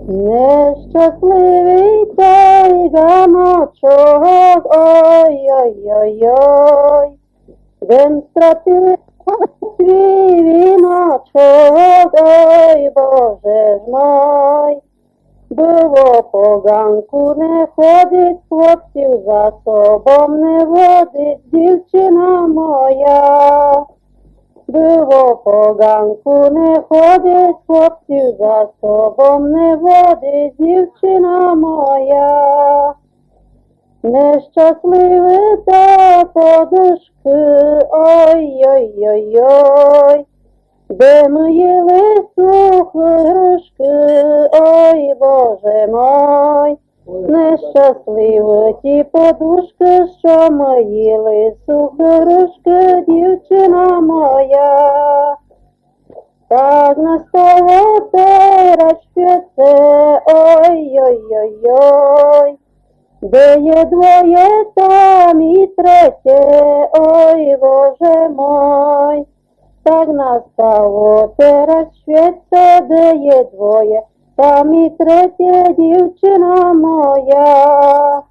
Нещасливий той ганочок, ой-ой-ой-ой, він стратив свій віночок, ой, Боже ж мой. Було поганку, не ходить хлопців, за собом не водить дівчина моя. Було поганку, не ходить хлопців, за собом не водить дівчина моя. Нещасливе та подушки, ой-ой-ой-ой, де ми їли сухарушки, ой, Боже мой. Нещасливі ті подушки, що ми їли сухарушки, дівчина моя. Так настало teraz świece, ой-ой-ой-ой, де є двоє, там і третє, ой, Боже мой. Так настало teraz świece, де є двоє, там і третє, дівчина моя.